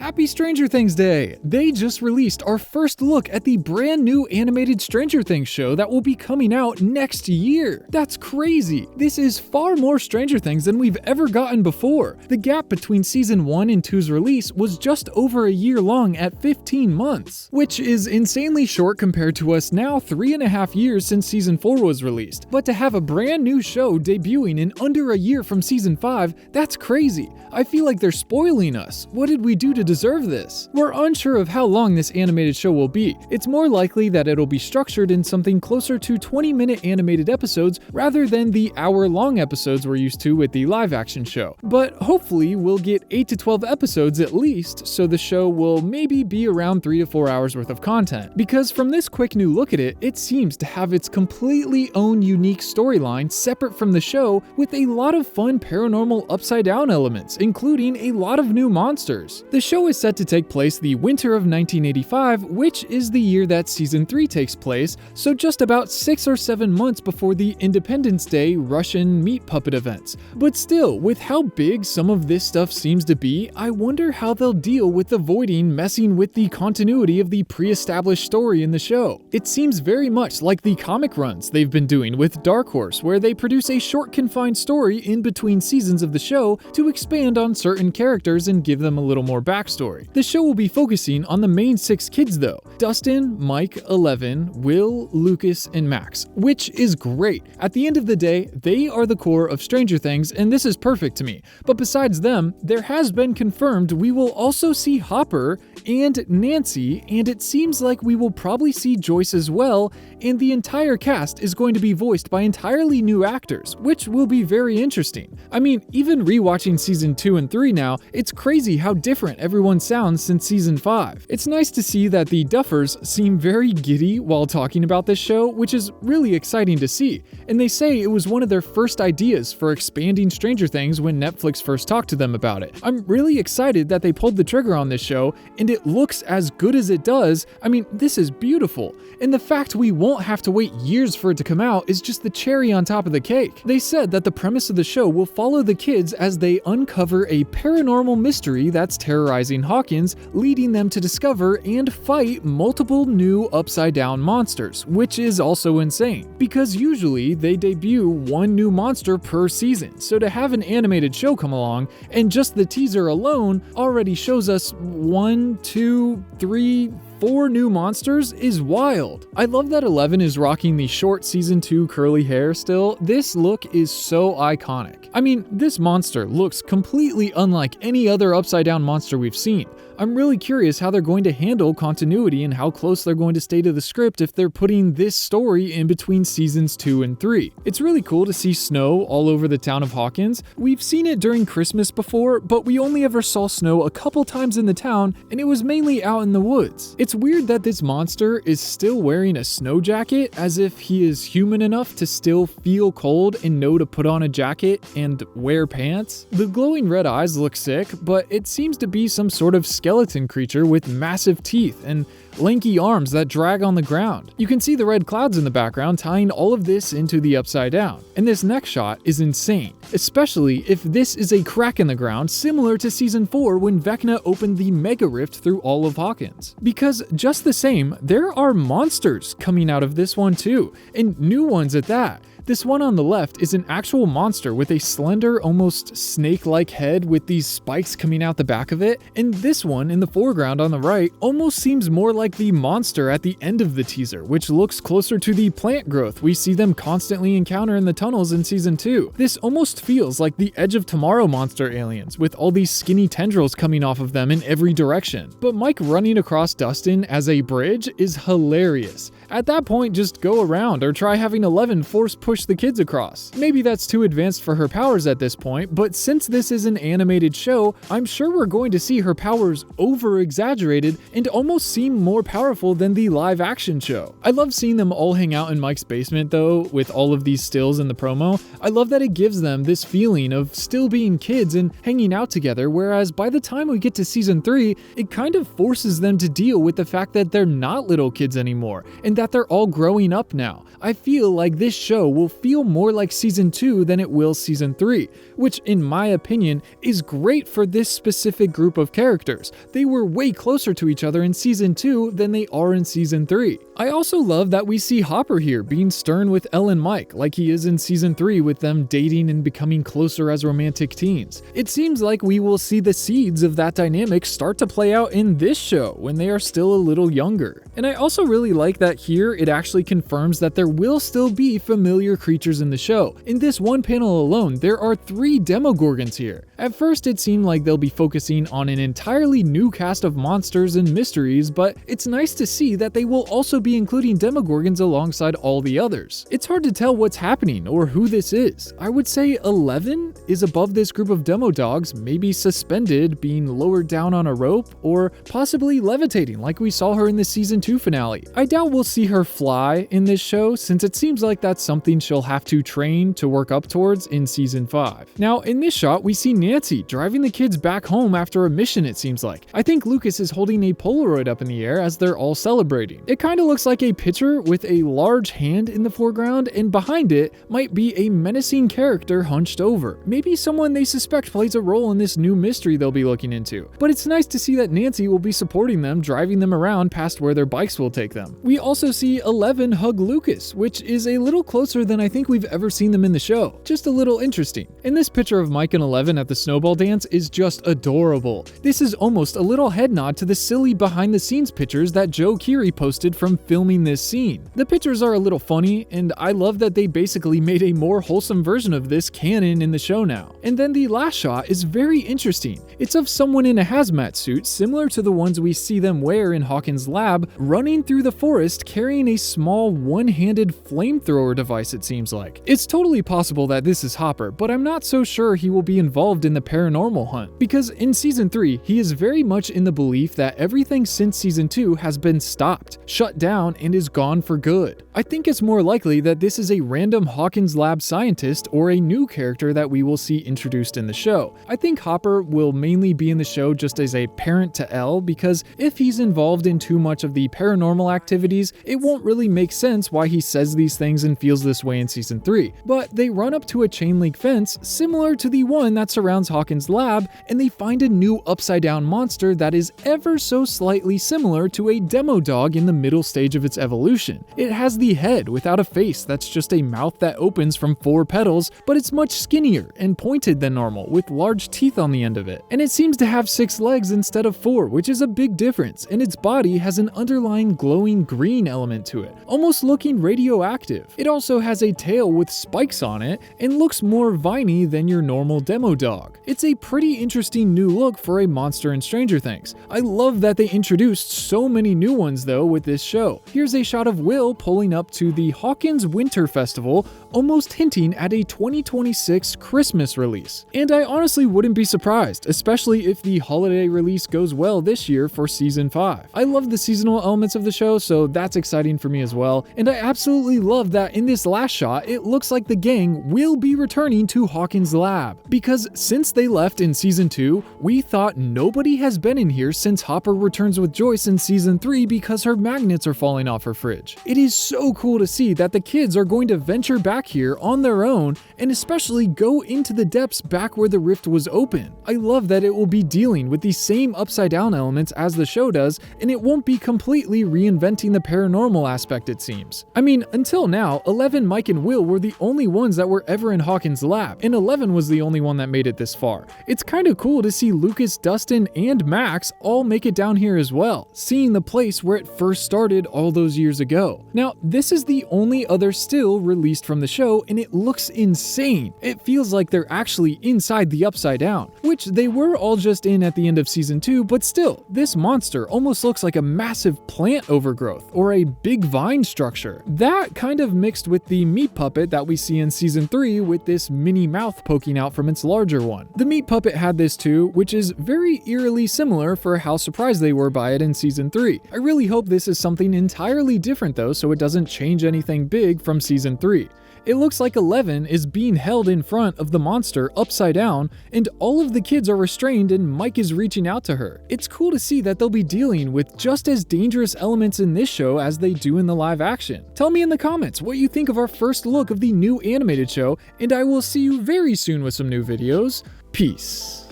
Happy Stranger Things Day! They just released our first look at the brand new animated Stranger Things show that will be coming out next year. That's crazy! This is far more Stranger Things than we've ever gotten before. The gap between season 1 and 2's release was just over a year long at 15 months, which is insanely short compared to us now 3.5 years since season 4 was released. But to have a brand new show debuting in under a year from season 5, that's crazy. I feel like they're spoiling us. What did we do to deserve this? We're unsure of how long this animated show will be. It's more likely that it'll be structured in something closer to 20-minute animated episodes rather than the hour-long episodes we're used to with the live-action show. But hopefully we'll get 8 to 12 episodes at least, so the show will maybe be around 3 to 4 hours worth of content. Because from this quick new look at it, it seems to have its completely own unique storyline separate from the show with a lot of fun paranormal upside-down elements, including a lot of new monsters. The show is set to take place the winter of 1985, which is the year that season 3 takes place, so just about 6 or 7 months before the Independence Day Russian meat puppet events. But still, with how big some of this stuff seems to be, I wonder how they'll deal with avoiding messing with the continuity of the pre-established story in the show. It seems very much like the comic runs they've been doing with Dark Horse, where they produce a short confined story in between seasons of the show to expand on certain characters and give them a little more backstory. The show will be focusing on the main 6 kids though: Dustin, Mike, Eleven, Will, Lucas, and Max, which is great. At the end of the day, they are the core of Stranger Things, and this is perfect to me. But besides them, there has been confirmed we will also see Hopper and Nancy, and it seems like we will probably see Joyce as well, and the entire cast is going to be voiced by entirely new actors, which will be very interesting. I mean, even rewatching season 2 and 3 now, it's crazy how different everyone sounds since season 5. It's nice to see that the Duffers seem very giddy while talking about this show, which is really exciting to see. And they say it was one of their first ideas for expanding Stranger Things when Netflix first talked to them about it. I'm really excited that they pulled the trigger on this show, and it looks as good as it does. I mean, this is beautiful. And the fact we won't have to wait years for it to come out is just the cherry on top of the cake. They said that the premise of the show will follow the kids as they uncover a paranormal mystery that's terrorizing Hawkins, leading them to discover and fight multiple new upside-down monsters, which is also insane, because usually they debut one new monster per season, so to have an animated show come along, and just the teaser alone already shows us 1, 2, 3, 4 new monsters is wild. I love that Eleven is rocking the short season 2 curly hair still. This look is so iconic. I mean, this monster looks completely unlike any other upside down monster we've seen. I'm really curious how they're going to handle continuity and how close they're going to stay to the script if they're putting this story in between seasons 2 and 3. It's really cool to see snow all over the town of Hawkins. We've seen it during Christmas before, but we only ever saw snow a couple times in the town, and it was mainly out in the woods. It's weird that this monster is still wearing a snow jacket, as if he is human enough to still feel cold and know to put on a jacket and wear pants. The glowing red eyes look sick, but it seems to be some sort of skeleton creature with massive teeth and lanky arms that drag on the ground. You can see the red clouds in the background tying all of this into the upside down. And this next shot is insane, especially if this is a crack in the ground similar to season 4 when Vecna opened the mega rift through all of Hawkins. Because just the same, there are monsters coming out of this one too, and new ones at that. This one on the left is an actual monster with a slender, almost snake-like head with these spikes coming out the back of it, and this one in the foreground on the right almost seems more like the monster at the end of the teaser, which looks closer to the plant growth we see them constantly encounter in the tunnels in season 2. This almost feels like the Edge of Tomorrow monster aliens, with all these skinny tendrils coming off of them in every direction. But Mike running across Dustin as a bridge is hilarious. At that point, just go around or try having Eleven force push the kids across. Maybe that's too advanced for her powers at this point, but since this is an animated show, I'm sure we're going to see her powers over-exaggerated and almost seem more powerful than the live-action show. I love seeing them all hang out in Mike's basement though, with all of these stills in the promo. I love that it gives them this feeling of still being kids and hanging out together, whereas by the time we get to season 3, it kind of forces them to deal with the fact that they're not little kids anymore, and that they're all growing up now. I feel like this show will will feel more like Season 2 than it will Season 3, which in my opinion is great for this specific group of characters. They were way closer to each other in Season 2 than they are in Season 3. I also love that we see Hopper here being stern with Elle and Mike like he is in Season 3 with them dating and becoming closer as romantic teens. It seems like we will see the seeds of that dynamic start to play out in this show when they are still a little younger. And I also really like that here it actually confirms that there will still be familiar creatures in the show. In this one panel alone, there are 3 Demogorgons here. At first it seemed like they'll be focusing on an entirely new cast of monsters and mysteries, but it's nice to see that they will also be including Demogorgons alongside all the others. It's hard to tell what's happening or who this is. I would say 11 is above this group of demo dogs, maybe suspended, being lowered down on a rope, or possibly levitating like we saw her in the Season 2 finale. I doubt we'll see her fly in this show, since it seems like that's something she'll have to train to work up towards in Season 5. Now, in this shot, we see Nancy driving the kids back home after a mission, it seems like. I think Lucas is holding a Polaroid up in the air as they're all celebrating. It kind of looks like a picture with a large hand in the foreground, and behind it might be a menacing character hunched over. Maybe someone they suspect plays a role in this new mystery they'll be looking into. But it's nice to see that Nancy will be supporting them, driving them around past where their bikes will take them. We also see 11 hug Lucas, which is a little closer than I think we've ever seen them in the show. Just a little interesting. And this picture of Mike and 11 at the snowball dance is just adorable. This is almost a little head nod to the silly behind the scenes pictures that Joe Keery posted from filming this scene. The pictures are a little funny, and I love that they basically made a more wholesome version of this canon in the show now. And then the last shot is very interesting. It's of someone in a hazmat suit similar to the ones we see them wear in Hawkins' lab, running through the forest carrying a small one-handed flamethrower device, it seems like. It's totally possible that this is Hopper, but I'm not so sure he will be involved in the paranormal hunt, because in Season 3, he is very much in the belief that everything since Season 2 has been stopped, shut down, and is gone for good. I think it's more likely that this is a random Hawkins lab scientist or a new character that we will see introduced in the show. I think Hopper will mainly be in the show just as a parent to Elle, because if he's involved in too much of the paranormal activities, it won't really make sense why he says these things and feels this way in Season 3. But they run up to a chain link fence similar to the one that surrounds Hawkins' lab, and they find a new upside down monster that is ever so slightly similar to a demo dog in the middle stage of its evolution. It has the head without a face that's just a mouth that opens from 4 petals, but it's much skinnier and pointed than normal with large teeth on the end of it. And it seems to have 6 legs instead of 4, which is a big difference, and its body has an underlying glowing green element to it, almost looking radioactive. It also has a tail with spikes on it and looks more viney than your normal demo dog. It's a pretty interesting new look for a monster in Stranger Things. I love that they introduced so many new ones though with this show. Here's a shot of Will pulling up to the Hawkins Winter Festival, almost hinting at a 2026 Christmas release. And I honestly wouldn't be surprised, especially if the holiday release goes well this year for Season 5. I love the seasonal elements of the show, so that's exciting for me as well. And I absolutely love that in this last shot, it looks like the gang will be returning to Hawkins' lab. Because since they left in Season 2, we thought nobody has been in here since Hopper returns with Joyce in Season 3 because her magnets are falling off her fridge. It is so cool to see that the kids are going to venture back here on their own, and especially go into the depths back where the rift was open. I love that it will be dealing with the same upside down elements as the show does, and it won't be completely reinventing the paranormal aspect, it seems. I mean, until now, 11, Mike, and Will were the only ones that were ever in Hawkins' lab, and 11 was the only one that made it this far. It's kind of cool to see Lucas, Dustin, and Max all make it down here as well, seeing the place where it first started all those years ago. Now, this is the only other still released from the show, and it looks insane. It feels like they're actually inside the Upside Down, which they were all just in at the end of Season 2, but still, this monster almost looks like a massive plant overgrowth or a big vine structure. That kind of mixed with the meat puppet that we see in Season 3 with this mini mouth poking out from its larger one. The meat puppet had this too, which is very eerily similar for how surprised they were by it in Season 3. I really hope this is something entirely different though, so it doesn't change anything big from Season 3. It looks like Eleven is being held in front of the monster upside down, and all of the kids are restrained and Mike is reaching out to her. It's cool to see that they'll be dealing with just as dangerous elements in this show as they do in the live action. Tell me in the comments what you think of our first look of the new animated show, and I will see you very soon with some new videos. Peace.